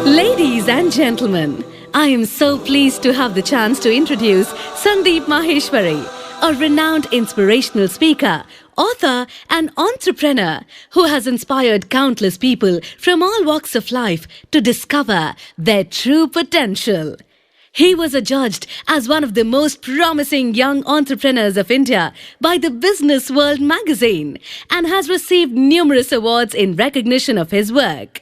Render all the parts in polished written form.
Ladies and gentlemen, I am so pleased to have the chance to introduce Sandeep Maheshwari, a renowned inspirational speaker, author and entrepreneur who has inspired countless people from all walks of life to discover their true potential. He was adjudged as one of the most promising young entrepreneurs of India by the Business World magazine and has received numerous awards in recognition of his work.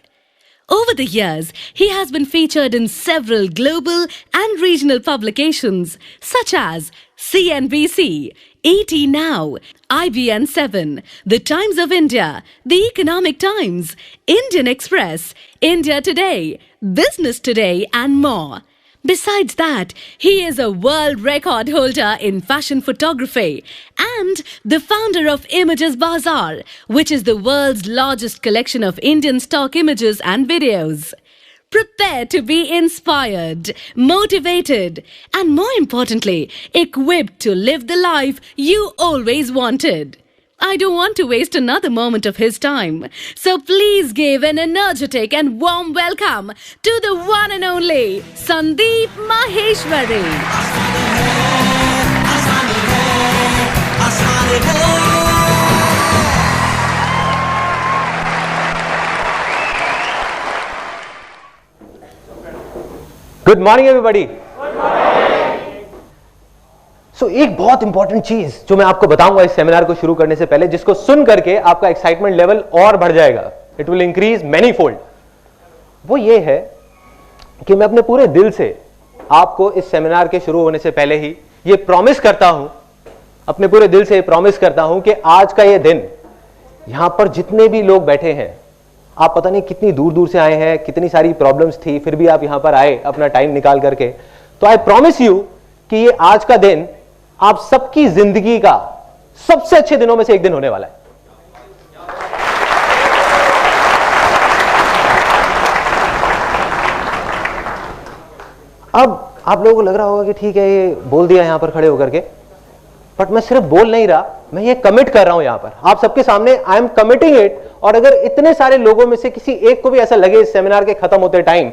Over the years, he has been featured in several global and regional publications such as CNBC, ET Now, IBN 7, The Times of India, The Economic Times, Indian Express, India Today, Business Today and more. Besides that, he is a world record holder in fashion photography and the founder of Images Bazaar, which is the world's largest collection of Indian stock images and videos. Prepare to be inspired, motivated, and more importantly, equipped to live the life you always wanted. I don't want to waste another moment of his time. So please give an energetic and warm welcome to the one and only Sandeep Maheshwari. Good morning everybody. एक बहुत important चीज जो मैं आपको बताऊंगा इस seminar को शुरू करने से पहले, जिसको सुन करके आपका एक्साइटमेंट लेवल और बढ़ जाएगा, it will increase many fold, वो ये है कि मैं अपने पूरे दिल से आपको इस सेमिनार के शुरू होने से पहले ही ये प्रॉमिस करता हूं, अपने पूरे दिल से प्रॉमिस करता हूं कि आज का ये दिन, यहां पर जितने भी लोग बैठे हैं, आप पता नहीं कितनी दूर दूर से आए हैं, कितनी सारी प्रॉब्लम्स थी, फिर भी आप यहां पर आए अपना टाइम निकाल करके, तो आई प्रॉमिस यू कि ये आज का दिन आप सबकी जिंदगी का सबसे अच्छे दिनों में से एक दिन होने वाला है। अब आप लोगों को लग रहा होगा कि ठीक है ये बोल दिया यहां पर खड़े होकर के, बट मैं सिर्फ बोल नहीं रहा, मैं ये कमिट कर रहा हूं यहां पर आप सबके सामने, आई एम कमिटिंग इट। और अगर इतने सारे लोगों में से किसी एक को भी ऐसा लगे इस सेमिनार के खत्म होते टाइम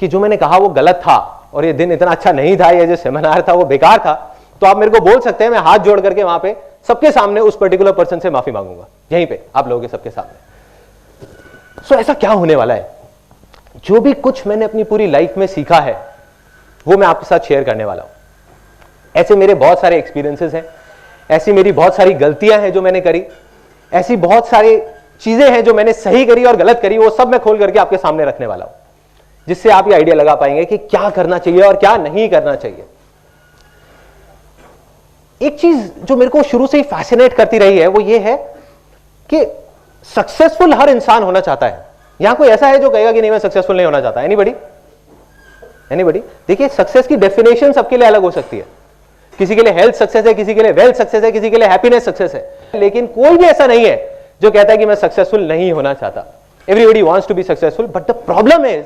कि जो मैंने कहा वो गलत था और ये दिन इतना अच्छा नहीं था, ये जो सेमिनार था वो बेकार था, तो आप मेरे को बोल सकते हैं, मैं हाथ जोड़ करके वहां पे सबके सामने उस पर्टिकुलर पर्सन से माफी मांगूंगा, यहीं पे आप लोगों के सबके सामने। सो ऐसा क्या होने वाला है, जो भी कुछ मैंने अपनी पूरी लाइफ में सीखा है वो मैं आपके साथ शेयर करने वाला हूं। ऐसे मेरे बहुत सारे एक्सपीरियंसेस हैं, ऐसी मेरी बहुत सारी गलतियां हैं जो मैंने करी, ऐसी बहुत सारी चीजें हैं जो मैंने सही करी और गलत करी, वो सब मैं खोल करके आपके सामने रखने वाला हूं, जिससे आप ये आइडिया लगा पाएंगे कि क्या करना चाहिए और क्या नहीं करना चाहिए। एक चीज जो मेरे को शुरू से ही फैसिनेट करती रही है वो ये है कि सक्सेसफुल हर इंसान होना चाहता है। यहां कोई ऐसा है जो कहेगा कि नहीं मैं सक्सेसफुल नहीं होना चाहता? एनीबॉडी? देखिए, सक्सेस की डेफिनेशन सबके लिए अलग हो सकती है, किसी के लिए हेल्थ सक्सेस है, किसी के लिए वेल्थ सक्सेस है, किसी के लिए हैप्पीनेस सक्सेस है, लेकिन कोई भी ऐसा नहीं है जो कहता है कि मैं सक्सेसफुल नहीं होना चाहता। Everybody wants to be successful, but the problem is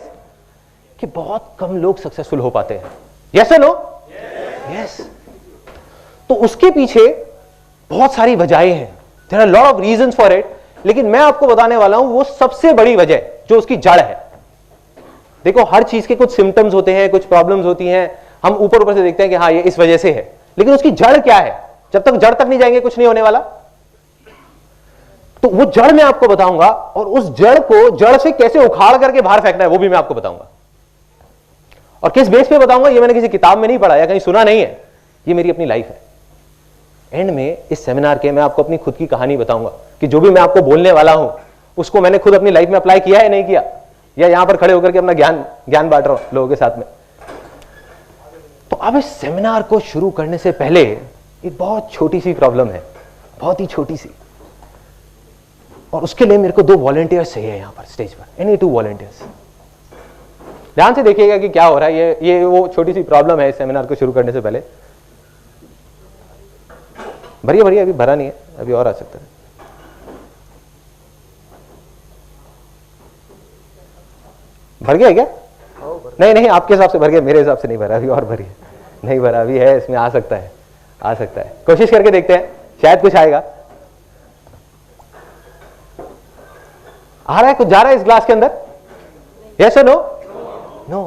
कि बहुत कम लोग सक्सेसफुल हो पाते हैं। यस और नो? यस। तो उसके पीछे बहुत सारी वजहें हैं, there are lot of reasons for it, लेकिन मैं आपको बताने वाला हूं वो सबसे बड़ी वजह जो उसकी जड़ है। देखो, हर चीज के कुछ सिम्टम्स होते हैं, कुछ प्रॉब्लम्स होती हैं, हम ऊपर ऊपर से देखते हैं कि हाँ ये इस वजह से है, लेकिन उसकी जड़ क्या है? जब तक जड़ तक नहीं जाएंगे कुछ नहीं होने वाला। तो वो जड़ मैं आपको बताऊंगा, और उस जड़ को जड़ से कैसे उखाड़ करके बाहर फेंकना है वो भी मैं आपको बताऊंगा। और किस बेस पे बताऊंगा ये मैंने किसी किताब में नहीं पढ़ा या कहीं सुना नहीं है, ये मेरी अपनी लाइफ है। एंड में इस सेमिनार के मैं आपको अपनी खुद की कहानी बताऊंगा कि जो भी मैं आपको बोलने वाला हूं उसको मैंने खुद अपनी लाइफ में अप्लाई किया है नहीं किया, या यहां पर खड़े होकर के अपना ज्ञान बांट रहा हूं लोगों के साथ में। तो अब इस सेमिनार को शुरू करने से पहले एक बहुत छोटी सी प्रॉब्लम है, बहुत ही छोटी सी, और उसके लिए मेरे को 2 वॉलंटियर्स चाहिए यहां पर स्टेज पर, एनी 2 वॉलंटियर्स। ध्यान से देखिएगा कि क्या हो रहा है, ये वो छोटी सी प्रॉब्लम है इस सेमिनार को शुरू करने से पहले। भरिए अभी भरा नहीं है, अभी और आ सकता है। भर गया है क्या? नहीं, आपके हिसाब से भर गया, मेरे हिसाब से नहीं भरा, अभी और भरिए। नहीं भरा अभी है, इसमें आ सकता है, कोशिश करके देखते हैं, शायद कुछ आएगा। आ रहा है कुछ, जा रहा है इस ग्लास के अंदर? यस और नो? नो।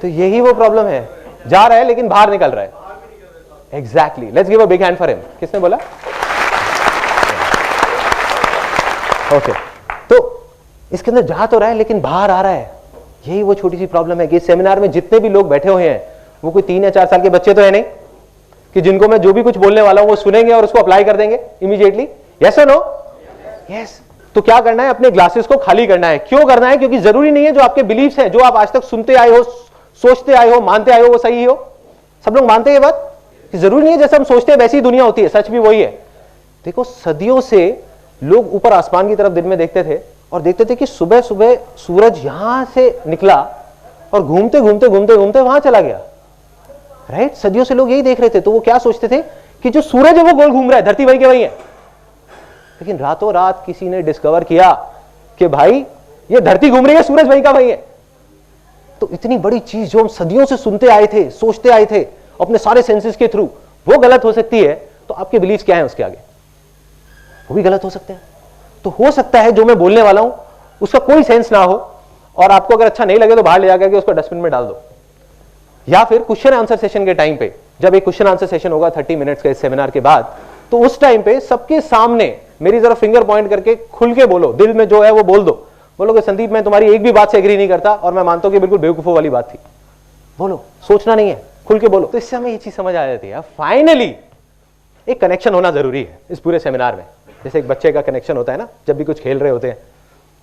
तो यही वो प्रॉब्लम है, जा रहा है लेकिन बाहर निकल रहा है। Exactly, let's give a big hand for him. किसने बोला? ओके, तो इसके अंदर जा तो रहा है लेकिन बाहर आ रहा है। यही वो छोटी सी प्रॉब्लम है कि इस सेमिनार में जितने भी लोग बैठे हुए हैं वो कोई 3 या 4 साल के बच्चे तो है नहीं कि जिनको मैं जो भी कुछ बोलने वाला हूं वो सुनेंगे और उसको अप्लाई कर देंगे इमीडिएटली। यस और नो? यस। तो क्या करना है? अपने ग्लासेस को खाली करना है। क्यों करना है? क्योंकि जरूरी नहीं है जो आपके बिलीफ्स हैं, जो आप आज तक सुनते आए हो, सोचते आए हो, मानते आए हो, वो सही हो। सब लोग मानते हैं ये बात कि जरूरी नहीं है जैसे हम सोचते हैं वैसी ही दुनिया होती है। सच भी वही है। देखो, सदियों से लोग ऊपर आसमान की तरफ दिन में देखते थे और देखते थे कि सुबह सुबह सूरज यहां से निकला और घूमते घूमते घूमते घूमते वहां चला गया। राइट? सदियों से लोग यही देख रहे थे। तो वो क्या सोचते थे कि जो सूरज है वो गोल घूम रहा है, धरती वही के वही है। लेकिन रातों रात किसी ने डिस्कवर किया कि भाई ये धरती घूम रही है, सूरज वही का वही है। तो इतनी बड़ी चीज जो हम सदियों से सुनते आए थे, सोचते आए थे अपने सारे सेंसेस के थ्रू, वो गलत हो सकती है। तो आपके बिलीफ क्या है उसके आगे? वो भी गलत हो सकते हैं। तो हो सकता है जो मैं बोलने वाला हूं उसका कोई सेंस ना हो और आपको अगर अच्छा नहीं लगे तो बाहर ले जाकर के उसको डस्टबिन में डाल दो। या फिर क्वेश्चन आंसर सेशन के टाइम पे, जब एक क्वेश्चन आंसर सेशन होगा 30 मिनट्स के इस सेमिनार के बाद, तो उस टाइम पे सबके सामने मेरी जरा फिंगर पॉइंट करके खुल के बोलो, दिल में जो है वो बोल दो। बोलोगे संदीप मैं तुम्हारी एक भी बात से एग्री नहीं करता और मैं मानता हूं कि बिल्कुल बेवकूफों वाली बात थी। बोलो, सोचना नहीं है, खुल के बोलो। तो इससे हमें ये चीज समझ आ जाती है फाइनली एक कनेक्शन होना जरूरी है इस पूरे सेमिनार में। जैसे एक बच्चे का कनेक्शन होता है ना, जब भी कुछ खेल रहे होते हैं,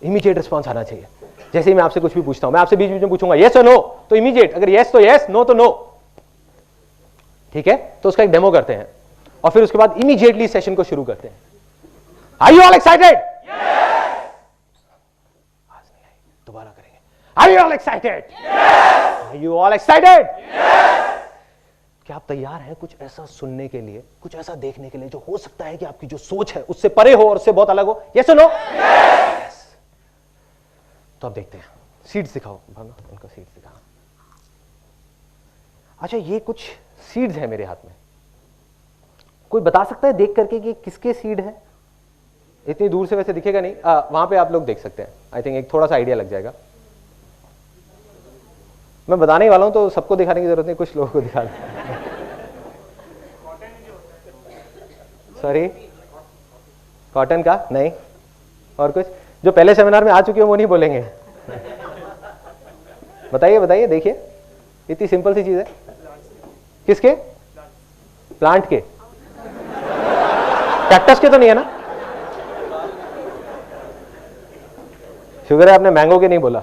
इमीडिएट रिस्पॉन्स आना चाहिए। जैसे ही मैं आपसे कुछ भी पूछता हूं, मैं आपसे बीच बीच में पूछूंगा यस और नो, तो इमीडिएट, अगर यस तो यस, नो तो नो। ठीक है? तो उसका एक डेमो करते हैं और फिर उसके बाद इमीडिएटली सेशन को शुरू करते हैं। Are you all excited? दोबारा करेंगे। Are you all excited? Are you all excited? क्या आप तैयार हैं कुछ ऐसा सुनने के लिए, कुछ ऐसा देखने के लिए जो हो सकता है कि आपकी जो सोच है उससे परे हो और उससे बहुत अलग हो? यस और नो? यस। तो अब देखते हैं, सीड्स दिखाओ भावना, उनका सीड्स दिखाओ। अच्छा, ये कुछ सीड्स है मेरे हाथ में। कोई बता सकता है देख करके कि किसके सीड है? इतनी दूर से वैसे दिखेगा नहीं, वहां पे आप लोग देख सकते हैं। आई थिंक एक थोड़ा सा आइडिया लग जाएगा। मैं बताने ही वाला हूं तो सबको दिखाने की जरूरत नहीं, कुछ लोगों को दिखा दें। सॉरी, कॉटन का नहीं, और कुछ जो पहले सेमिनार में आ चुके हो वो नहीं बोलेंगे। बताइए बताइए, देखिए इतनी सिंपल सी चीज है। किसके? प्लांट के? कैक्टस के तो नहीं है ना? शुगर है आपने मैंगो के नहीं बोला।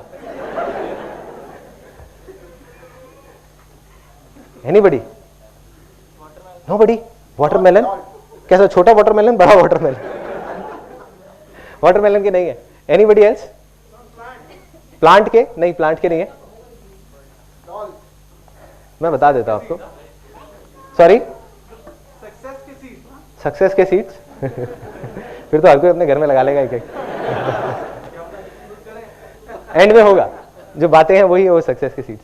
एनीबडी? नोबडी? वाटरमेलन? कैसा, छोटा वाटरमेलन, बड़ा वाटरमेलन? वाटरमेलन के नहीं है। Anybody else? प्लांट के? नहीं, प्लांट के नहीं है। मैं बता देता हूं आपको। सॉरी, सक्सेस के सीड्स? फिर तो हर कोई अपने घर में लगा लेगा एक एक। एंड में होगा, जो बातें हैं वही है वो सक्सेस के सीड्स।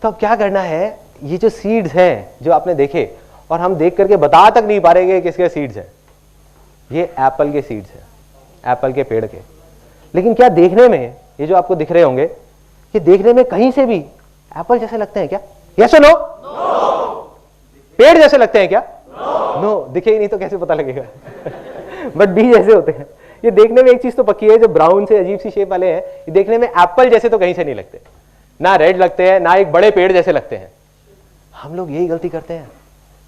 तो अब क्या करना है, ये जो सीड्स हैं जो आपने देखे और हम देख करके बता तक नहीं पा रहे कि किसके सीड्स हैं, ये एप्पल के सीड्स हैं, एप्पल के पेड़ के। लेकिन क्या देखने में ये जो आपको दिख रहे होंगे, ये देखने में कहीं से भी एप्पल जैसे लगते हैं क्या? यस और नो? पेड़ जैसे लगते हैं क्या? नो। दिखे ही नहीं तो कैसे पता लगेगा? बट बीज जैसे होते हैं। ये देखने में एक चीज तो पक्की है, जो ब्राउन से अजीब सी शेप वाले हैं, ये देखने में एप्पल जैसे तो कहीं से नहीं लगते, ना रेड लगते हैं, ना एक बड़े पेड़ जैसे लगते हैं। हम लोग यही गलती करते हैं,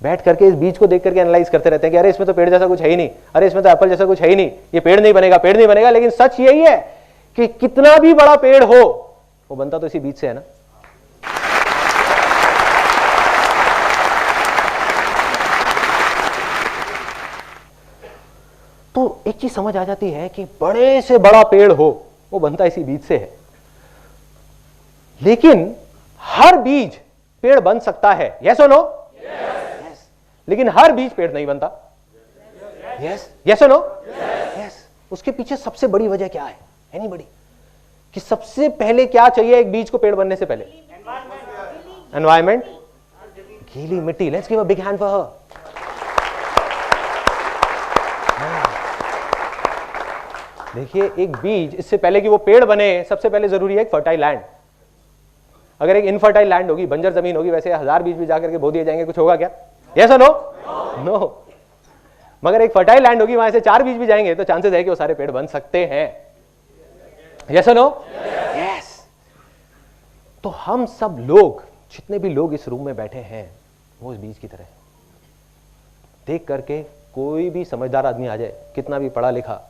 बैठ करके इस बीज को देख करके एनालाइज करते रहते हैं कि अरे इसमें तो पेड़ जैसा कुछ है ही नहीं, अरे इसमें तो एप्पल जैसा कुछ है ही नहीं, ये पेड़ नहीं बनेगा, पेड़ नहीं बनेगा। लेकिन सच यही है कि कितना भी बड़ा पेड़ हो वो बनता तो इसी बीज से है ना। तो एक चीज समझ आ जाती है कि बड़े से बड़ा पेड़ हो वो बनता इसी बीज से है। लेकिन हर बीज पेड़ बन सकता है, यस और नो? यस। लेकिन हर बीज पेड़ नहीं बनता, यस। यस और नो? यस। उसके पीछे सबसे बड़ी वजह क्या है? एनीबडी? कि सबसे पहले क्या चाहिए एक बीज को पेड़ बनने से पहले? एनवायरमेंट, गीली मिट्टी। Let's give a big hand for her. देखिए एक बीज, इससे पहले कि वो पेड़ बने सबसे पहले जरूरी है एक फर्टाइल लैंड। अगर एक इनफर्टाइल लैंड होगी, बंजर जमीन होगी, वैसे 1000 बीज भी जाकर के बो दिए जाएंगे, कुछ होगा क्या? यस और नो? नो। मगर एक फर्टाइल लैंड होगी, वहां से 4 बीज भी जाएंगे तो चांसेस है कि वो सारे पेड़ बन सकते हैं। यस और नो? यस। तो हम सब लोग, जितने भी लोग इस रूम में बैठे हैं, वो इस बीज की तरह देख करके, कोई भी समझदार आदमी आ जाए, कितना भी पढ़ा लिखा,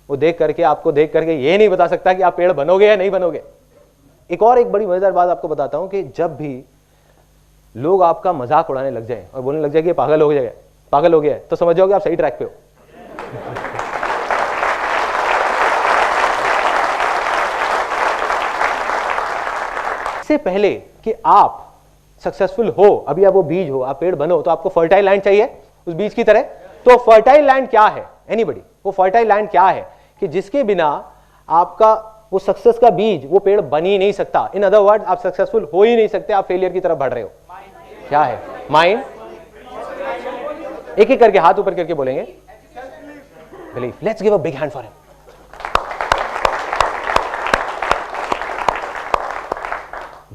वो देख करके, आपको देख करके ये नहीं बता सकता कि आप पेड़ बनोगे या नहीं बनोगे। एक बड़ी मजेदार बात आपको बताता हूं कि जब भी लोग आपका मजाक उड़ाने लग जाए और बोलने लग जाए कि पागल हो गया, तो समझ जाओगे आप सही ट्रैक पे हो। इससे पहले कि आप सक्सेसफुल हो, अभी आप वो बीज हो, आप पेड़ बनो, तो आपको फर्टाइल लैंड चाहिए उस बीज की तरह। तो फर्टाइल लैंड क्या है? एनीबॉडी? वो फर्टाइल लैंड क्या है कि जिसके बिना आपका वो सक्सेस का बीज, वो पेड़ बन ही नहीं सकता। इन अदर वर्ड, आप सक्सेसफुल हो ही नहीं सकते, आप फेलियर की तरफ बढ़ रहे हो। क्या है? माइंड। एक एक करके हाथ ऊपर करके बोलेंगे, belief. Let's give a big hand for him.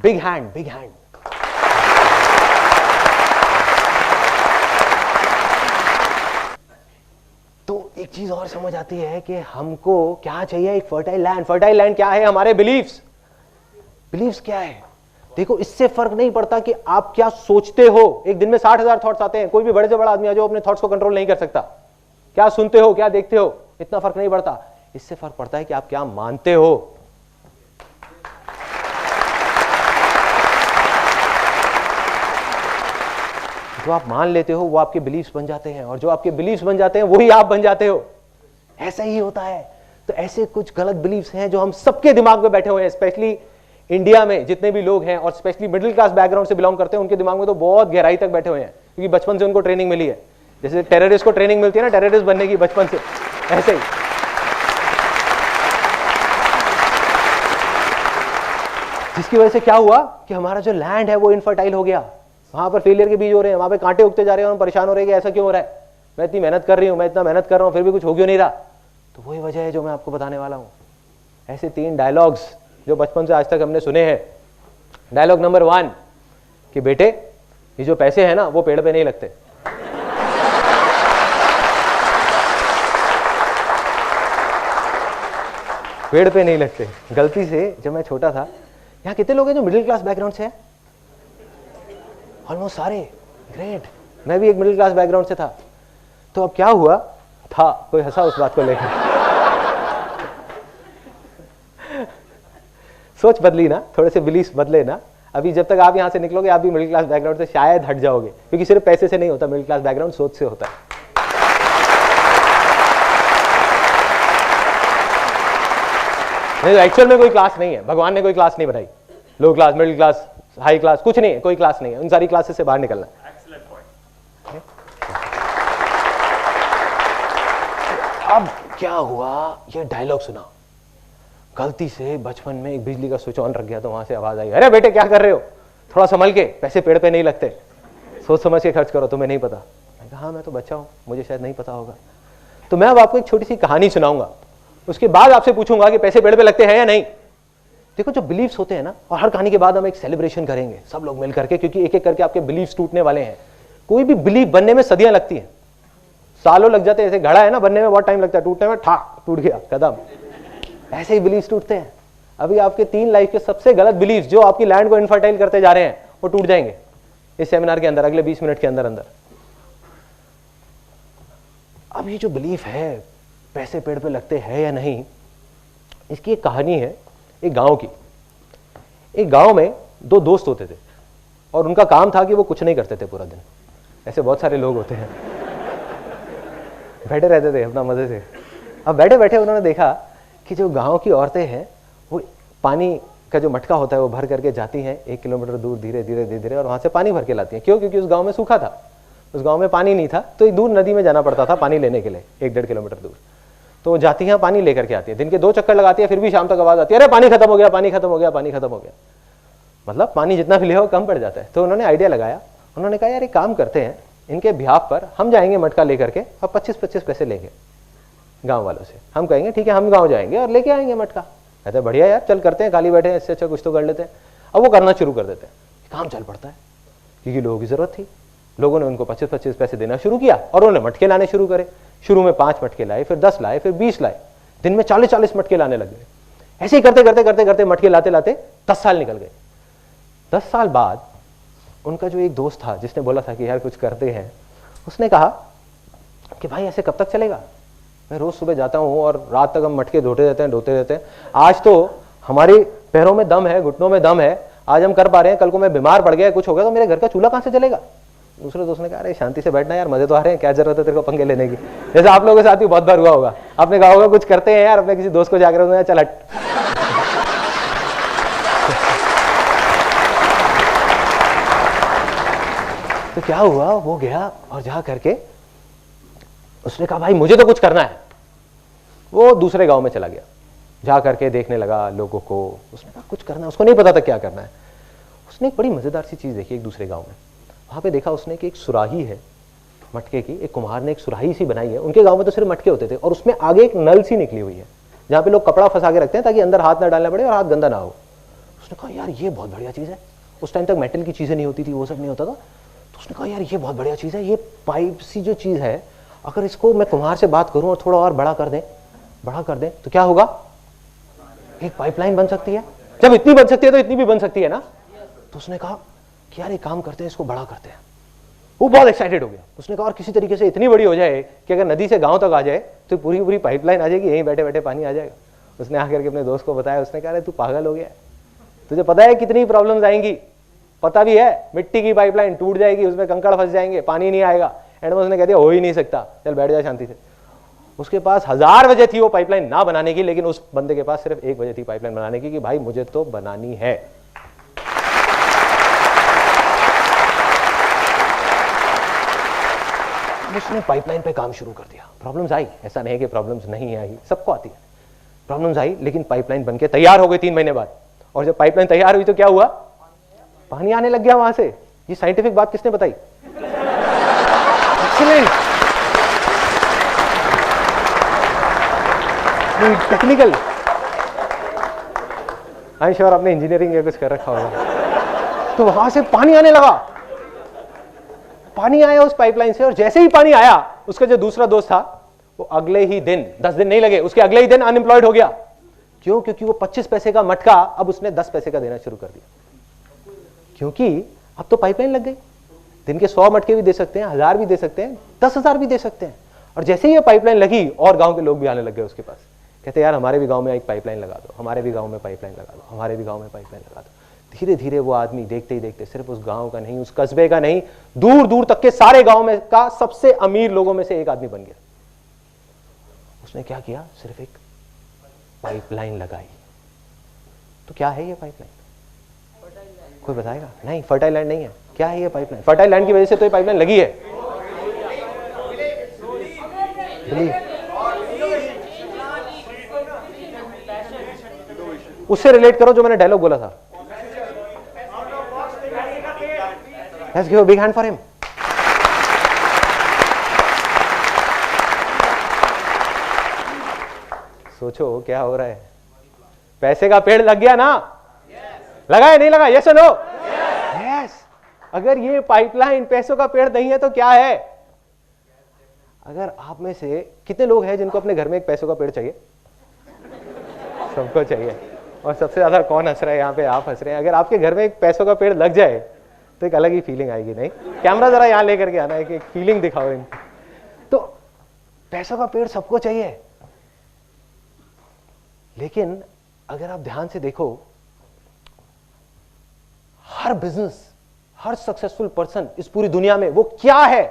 Big hand, big hand. तो एक चीज और समझ आती है कि हमको क्या चाहिए, एक फर्टाइल लैंड। फर्टाइल लैंड क्या है? हमारे बिलीफ्स। बिलीफ्स क्या है? देखो, इससे फर्क नहीं पड़ता कि आप क्या सोचते हो। एक दिन में 60,000 थॉट्स आते हैं। कोई भी बड़े से बड़ा आदमी आ जाओ, अपने थॉट्स को कंट्रोल नहीं कर सकता। क्या सुनते हो, क्या देखते हो, इतना फर्क नहीं पड़ता। इससे फर्क पड़ता है कि आप क्या मानते हो। जो आप मान लेते हो वो आपके बिलीफ्स बन जाते हैं, और जो आपके बिलीफ्स बन जाते हैं वही आप बन जाते हो। ऐसा ही होता है। तो ऐसे कुछ गलत बिलीफ्स हैं जो हम सबके दिमाग में बैठे हुए हैं, स्पेशली इंडिया में जितने भी लोग हैं, और स्पेशली मिडिल क्लास बैकग्राउंड से बिलोंग करते हैं, उनके दिमाग में तो बहुत गहराई तक बैठे हुए हैं, क्योंकि बचपन से उनको ट्रेनिंग मिली है। जैसे टेररिस्ट को ट्रेनिंग मिलती है ना टेररिस्ट बनने की बचपन से, ऐसे ही। जिसकी वजह से क्या हुआ कि हमारा जो लैंड है वो इनफर्टाइल हो गया। वहां पर फेलियर के बीज हो रहे हैं, वहां पे कांटे उगते जा रहे हैं, हम परेशान हो रहे हैं कि ऐसा क्यों हो रहा है, मैं इतनी मेहनत कर रही हूं, मैं इतना मेहनत कर रहा हूं, फिर भी कुछ हो क्यों नहीं रहा। तो वही वजह है जो मैं आपको बताने वाला हूं। ऐसे 3 डायलॉग्स जो बचपन से आज तक हमने सुने हैं। डायलॉग नंबर 1 कि बेटे, ये जो पैसे हैं ना वो पेड़ पे नहीं लगते। पेड़ पे नहीं लगते। गलती से जब मैं छोटा था, यहाँ कितने लोग हैं जो मिडिल क्लास बैकग्राउंड से हैं? ऑलमोस्ट सारे। ग्रेट। मैं भी एक मिडिल क्लास बैकग्राउंड से था। तो अब क्या हुआ था, कोई हंसा उस बात को लेकर। सोच बदली ना, थोड़े से बिलीफ बदले ना। अभी जब तक आप यहां से निकलोगे, आप भी मिडिल क्लास बैकग्राउंड से शायद हट जाओगे, क्योंकि सिर्फ पैसे से नहीं होता मिडिल क्लास बैकग्राउंड, सोच से होता है। नहीं, एक्चुअल में कोई क्लास नहीं है, भगवान ने कोई क्लास नहीं बनाई। Low class, middle class, high class, कुछ नहीं है, कोई क्लास नहीं है। उन सारी क्लासेस से बाहर निकलना। अब क्या हुआ, ये डायलॉग सुना, गलती से बचपन में एक बिजली का स्विच ऑन रख गया, तो वहां से आवाज आई, अरे बेटे क्या कर रहे हो, थोड़ा संभल के, पैसे पेड़ पे नहीं लगते, सोच समझ के खर्च करो, तुम्हें नहीं पता। मैं कहा हाँ, मैं तो बच्चा हूं, मुझे शायद नहीं पता होगा। तो मैं अब आपको एक छोटी सी कहानी सुनाऊंगा, उसके बाद आपसे पूछूंगा कि पैसे पेड़ पे लगते हैं या नहीं। देखो, जो बिलीफ्स होते हैं ना, और हर कहानी के बाद हम एक सेलिब्रेशन करेंगे सब लोग मिल करके, क्योंकि एक एक करके आपके बिलीफ्स टूटने वाले हैं। कोई भी बिलीफ बनने में सदियां लगती हैं, सालों लग जाते हैं। जैसे घड़ा है ना, बनने में बहुत टाइम लगता है, टूटने में टूट गया कदम। ऐसे ही बिलीफ्स टूटते हैं। अभी आपके 3 लाइफ के सबसे गलत बिलीफ्स जो आपकी लैंड को इनफर्टाइल करते जा रहे हैं, वो टूट जाएंगे इस सेमिनार के अंदर, अगले 20 मिनट के अंदर अंदर। अब ये जो बिलीफ है पैसे पेड़ पे लगते हैं या नहीं, इसकी एक कहानी है एक गांव की। एक गांव में 2 दोस्त होते थे, और उनका काम था कि वो कुछ नहीं करते थे पूरा दिन। ऐसे बहुत सारे लोग होते हैं, बैठे रहते थे अपना मजे से। अब बैठे बैठे उन्होंने देखा कि जो गांव की औरतें हैं, वो पानी का जो मटका होता है वो भर करके जाती हैं 1 किलोमीटर दूर, धीरे धीरे धीरे धीरे, और वहां से पानी भर के लाती हैं। क्यों? क्योंकि उस गांव में सूखा था, उस गांव में पानी नहीं था, तो एक दूर नदी में जाना पड़ता था पानी लेने के लिए, 1-1.5 किलोमीटर दूर। तो वो जाती हैं, पानी लेकर के आती है, दिन के 2 चक्कर लगाती है, फिर भी शाम तक आवाज आती है, अरे पानी खत्म हो गया, पानी खत्म हो गया, पानी खत्म हो गया। मतलब पानी जितना भी ले हो कम पड़ जाता है। तो उन्होंने आइडिया लगाया, उन्होंने कहा यार एक काम करते हैं, इनके बिहाफ पर हम जाएंगे मटका लेकर के और 25-25 पैसे लेंगे। गांव वालों से। हम कहेंगे ठीक है हम गांव जाएंगे और लेके आएंगे मटका। कहते हैं बढ़िया यार, चल करते हैं, खाली बैठे हैं, इससे अच्छा कुछ तो कर लेते हैं। अब वो करना शुरू कर देते हैं, काम चल पड़ता है क्योंकि लोगों की जरूरत थी। लोगों ने उनको 25-25 पैसे देना शुरू किया और उन्होंने मटके लाने शुरू करे। शुरू में 5 मटके लाए, फिर 10 लाए, फिर 20 लाए, दिन में 40-40 मटके लाने लग गए। ऐसे ही करते करते करते करते मटके लाते लाते 10 साल निकल गए। 10 साल बाद उनका जो एक दोस्त था जिसने बोला था कि यार कुछ करते हैं, उसने कहा कि भाई ऐसे कब तक चलेगा, मैं रोज सुबह जाता हूँ और रात तक हम मटके ढोते रहते हैं। आज तो हमारे पैरों में दम है, घुटनों में दम है, आज हम कर पा रहे हैं, कल को मैं बीमार पड़ गया, कुछ हो गया तो मेरे घर का चूल्हा कहां से चलेगा। दूसरे दोस्त ने कहा अरे शांति से बैठना यार, मजे तो आ रहे हैं, क्या जरूरत है तेरे को पंगे लेने की। जैसे आप लोगों के साथ भी बहुत बार हुआ होगा, आपने कहा होगा कुछ करते हैं यार, अपने किसी दोस्त को जाकर चल हट। तो क्या हुआ, वो गया और जा करके उसने कहा भाई मुझे तो कुछ करना है। वो दूसरे गांव में चला गया, जा करके देखने लगा लोगों को। उसने कहा कुछ करना है, उसको नहीं पता था क्या करना है। उसने एक बड़ी मजेदार सी चीज देखी एक दूसरे गांव में। वहां पे देखा उसने कि एक सुराही है मटके की, एक कुम्हार ने एक सुराही सी बनाई है। उनके गांव में तो सिर्फ मटके होते थे और उसमें आगे एक नल सी निकली हुई है जहां पे लोग कपड़ा फंसा के रखते हैं ताकि अंदर हाथ ना डालना पड़े और हाथ गंदा ना हो। उसने कहा यार ये बहुत बढ़िया चीज है। उस टाइम तक मेटल की चीजें नहीं होती थी, वो सब नहीं होता था। तो उसने कहा यार ये बहुत बढ़िया चीज है, ये पाइप सी जो चीज है, अगर इसको मैं कुम्हार से बात करूं और थोड़ा और बड़ा कर दें तो क्या होगा, एक पाइपलाइन बन सकती है। जब इतनी बन सकती है तो इतनी भी बन सकती है ना। तो उसने कहा कि यार एक काम करते हैं, इसको बड़ा करते हैं। वो बहुत एक्साइटेड हो गया। उसने कहा और किसी तरीके से इतनी बड़ी हो जाए कि अगर नदी से गांव तक आ जाए तो पूरी पूरी पाइपलाइन आ जाएगी, यहीं बैठे बैठे पानी आ जाएगा। उसने आकर के अपने दोस्त को बताया। उसने कहा अरे तू पागल हो गया है, तुझे पता है कितनी प्रॉब्लम्स आएंगी, पता भी है। मिट्टी की पाइपलाइन टूट जाएगी, उसमें कंकड़ फंस जाएंगे, पानी नहीं आएगा। एंड में उसने कह दिया हो ही नहीं सकता, चल बैठ जा शांति से। उसके पास 1000 वजह थी वो पाइपलाइन ना बनाने की, लेकिन उस बंदे के पास सिर्फ एक वजह थी पाइपलाइन बनाने की कि भाई मुझे तो बनानी है। उसने पाइपलाइन पे काम शुरू कर दिया। प्रॉब्लम्स आई, ऐसा नहीं है कि प्रॉब्लम्स नहीं आई, सबको आती है। प्रॉब्लम्स आई लेकिन पाइपलाइन बनके तैयार हो गई 3 महीने बाद। और जब पाइपलाइन तैयार हुई तो क्या हुआ, पानी आने लग गया वहां से। ये साइंटिफिक बात किसने बताई? Excellent, technical. I am sure आपने इंजीनियरिंग या कुछ कर रखा होगा। तो वहां से पानी आने लगा, पानी आया उस पाइपलाइन से। और जैसे ही पानी आया, उसका जो दूसरा दोस्त था वो अगले ही दिन, 10 दिन नहीं लगे, उसके अगले ही दिन अनएम्प्लॉयड हो गया। क्यों? क्योंकि वो 25 पैसे का मटका अब उसने 10 पैसे का देना शुरू कर दिया। क्योंकि अब तो पाइपलाइन लग गई। दिन के 100 मटके भी दे सकते हैं, 1000 भी दे सकते हैं, 10,000 भी दे सकते हैं। और जैसे ही ये पाइपलाइन लगी और गांव के लोग भी आने लग गए उसके पास। कहते यार हमारे भी गांव में एक पाइपलाइन लगा दो, हमारे भी गांव में पाइपलाइन लगा दो, हमारे भी गांव में पाइपलाइन लगा दो। धीरे धीरे वो आदमी देखते ही देखते सिर्फ उस गांव का नहीं, उस कस्बे का नहीं, दूर दूर तक के सारे गांव में का सबसे अमीर लोगों में से एक आदमी बन गया। उसने क्या किया, सिर्फ एक पाइपलाइन लगाई। तो क्या है ये पाइपलाइन? कोई बताएगा? नहीं, फर्टाइल लैंड नहीं है। क्या है ये पाइपलाइन? फर्टाइल लैंड की वजह से तो ये पाइपलाइन लगी है। उससे रिलेट करो जो मैंने डायलॉग बोला था। Let's give a big hand for him. सोचो क्या हो रहा है। पैसे का पेड़ लग गया ना? लगा है नहीं लगा? यस और नो? यस। अगर ये पाइपलाइन पैसों का पेड़ नहीं है तो क्या है? अगर आप में से कितने लोग हैं जिनको अपने घर में एक पैसों का पेड़ चाहिए? सबको चाहिए। और सबसे ज्यादा कौन हंस रहा है यहाँ पे? आप हंस रहे हैं। अगर आपके घर में एक पैसों का पेड़ लग जाए तो एक अलग ही फीलिंग आएगी। नहीं, कैमरा जरा यहाँ लेकर के आना है कि एक फीलिंग दिखाओ इनको। तो पैसों का पेड़ सबको चाहिए, लेकिन अगर आप ध्यान से देखो, हर बिजनेस, हर सक्सेसफुल पर्सन इस पूरी दुनिया में वो क्या है,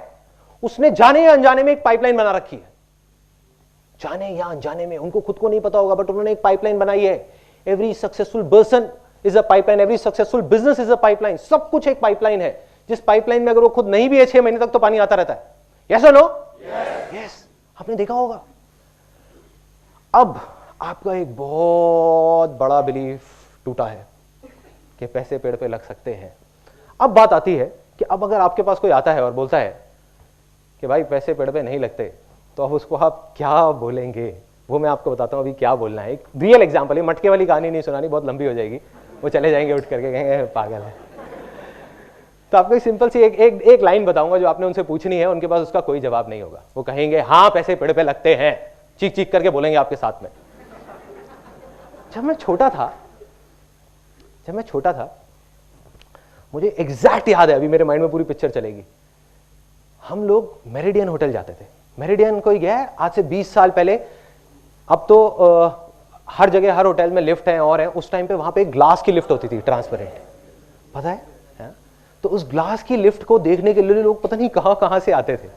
उसने जाने या अनजाने में एक पाइपलाइन बना रखी है। जाने या अनजाने में, उनको खुद को नहीं पता होगा, बट उन्होंने एक पाइपलाइन बनाई है। Every successful person is a pipeline, every successful business is a pipeline. सब कुछ एक पाइपलाइन है, जिस पाइपलाइन में अगर वो खुद नहीं भी है 6 महीने तक तो पानी आता रहता है। यस और नो? यस। आपने देखा होगा। अब आपका एक बहुत बड़ा बिलीफ टूटा है कि पैसे पेड़ पे लग सकते हैं। अब बात आती है कि अब अगर आपके पास कोई आता है और बोलता है कि भाई पैसे पेड़ पे नहीं लगते, तो अब उसको आप क्या बोलेंगे, वो मैं आपको बताता हूँ अभी क्या बोलना है। एक रियल एग्जाम्पल है, मटके वाली कहानी नहीं सुनानी, बहुत लंबी हो जाएगी, वो चले जाएंगे उठ करके, कहेंगे पागल है। तो आपको एक सिंपल सी एक लाइन बताऊंगा जो आपने उनसे पूछनी है, उनके पास उसका कोई जवाब नहीं होगा। वो कहेंगे हाँ पैसे पेड़ पे लगते हैं, चीख चीख करके बोलेंगे आपके साथ में। जब मैं छोटा था मुझे एग्जैक्ट याद है, अभी मेरे माइंड में पूरी पिक्चर चलेगी। हम लोग मेरिडियन होटल जाते थे। मेरिडियन कोई गया है आज से 20 साल पहले, अब तो हर जगह हर होटल में लिफ्ट है और है, उस टाइम पे वहां पे ग्लास की लिफ्ट होती थी, ट्रांसपेरेंट, पता है? तो उस ग्लास की लिफ्ट को देखने के लिए लोग पता नहीं कहां कहां से आते थे,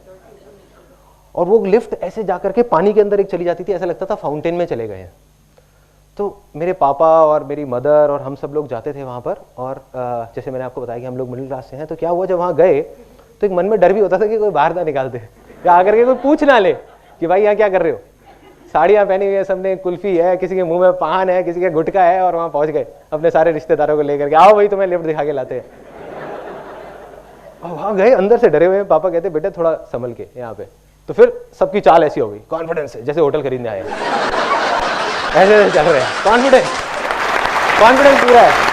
और वो लिफ्ट ऐसे जाकर के पानी के अंदर एक चली जाती थी, ऐसा लगता था फाउंटेन में चले गए हैं। तो मेरे पापा और मेरी मदर और हम सब लोग जाते थे वहां पर, और जैसे मैंने आपको बताया कि हम लोग मिडिल क्लास से हैं, तो क्या हुआ जब वहां गए तो एक मन में डर भी होता था कि कोई बाहर ना निकाल दे, या आकर के कोई पूछ ना ले कि भाई यहाँ क्या कर रहे हो। साड़ियाँ पहनी हुई है सबने, कुल्फी है, किसी के मुंह में पान है, किसी के गुटखा है, और वहां पहुंच गए अपने सारे रिश्तेदारों को लेकर के, आओ भाई तुम्हें लिफ्ट दिखा के लाते हैं। और वहां गए अंदर से डरे हुए, पापा कहते बेटे थोड़ा संभल के यहाँ पे। तो फिर सबकी चाल ऐसी हो गई, कॉन्फिडेंस है जैसे होटल खरीदने आए, ऐसे चल रहे हैं, कॉन्फिडेंस पूरा है।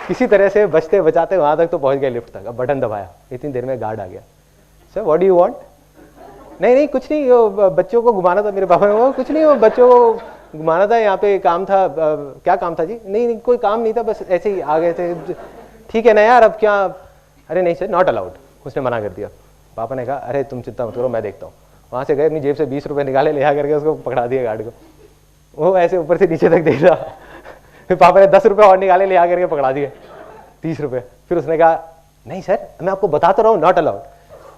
किसी तरह से बचते बचाते वहां तक तो पहुंच गए लिफ्ट तक। अब बटन दबाया, इतनी देर में गार्ड आ गया। Sir what do you want? नहीं कुछ नहीं, वो बच्चों को घुमाना था, मेरे पापा ने, वो कुछ नहीं, वो बच्चों को घुमाना था, यहाँ पे काम था। क्या काम था जी? नहीं कोई काम नहीं था, बस ऐसे ही आ गए थे। ठीक है ना यार, अब क्या? अरे नहीं सर नॉट अलाउड, उसने मना कर दिया। पापा ने कहा अरे तुम चिंता मत करो मैं देखता हूँ। वहां से गए, अपनी जेब से 20 रुपए निकाले, ले आकर के उसको पकड़ा दिया गार्ड को। वो ऐसे ऊपर से नीचे तक देख रहा। फिर पापा ने 10 रुपए और निकाले, ले आकर के पकड़ा दिए 30 रुपए। फिर उसने कहा नहीं सर मैं आपको बता तो रहा हूँ नॉट अलाउड।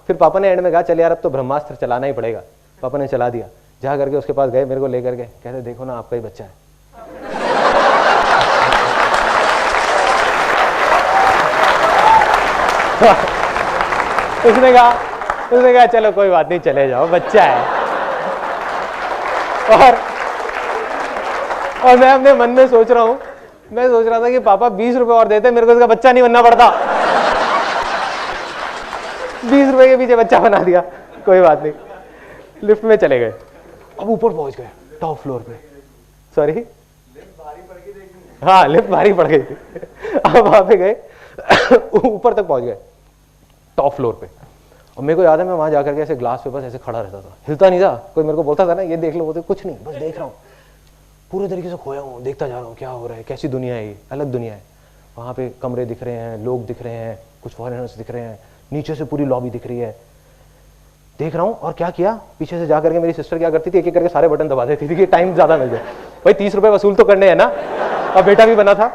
फिर पापा ने एंड में कहा चल यार अब तो ब्रह्मास्त्र चलाना ही पड़ेगा। पापा ने चला दिया, जा करके उसके पास गए, मेरे को लेकर के कहते देखो ना आपका ही बच्चा है। उसने कहा चलो कोई बात नहीं चले जाओ, बच्चा है। और मैं अपने मन में सोच रहा था कि पापा 20 रुपए और देते, मेरे को इसका बच्चा नहीं बनना पड़ता। 20 रुपए के पीछे बच्चा बना दिया, कोई बात नहीं। लिफ्ट में चले गए, अब ऊपर पहुंच गए टॉप फ्लोर पे। सॉरी हाँ लिफ्ट भारी पड़ गई थी। अब वहां पे गए, ऊपर तक पहुंच गए टॉप फ्लोर पे। और मेरे को याद है मैं वहां जाकर के ऐसे ग्लास पे बस ऐसे खड़ा रहता था, हिलता नहीं था। कोई मेरे को बोलता था ना ये देख लो, बोलते कुछ नहीं, बस देख रहा हूँ, पूरे तरीके से खोया हूँ, देखता जा रहा हूँ क्या हो रहा है, कैसी दुनिया है ये, अलग दुनिया है। वहां पे कमरे दिख रहे हैं, लोग दिख रहे हैं, कुछ फॉरेनर्स दिख रहे हैं, नीचे से पूरी लॉबी दिख रही है, देख रहा हूँ। और क्या किया, पीछे से जाकर के मेरी सिस्टर क्या करती थी, एक एक करके सारे बटन दबा देती थी कि टाइम ज्यादा मिल जाए। भाई 30 रुपए वसूल तो करने हैं ना, और बेटा भी बना था।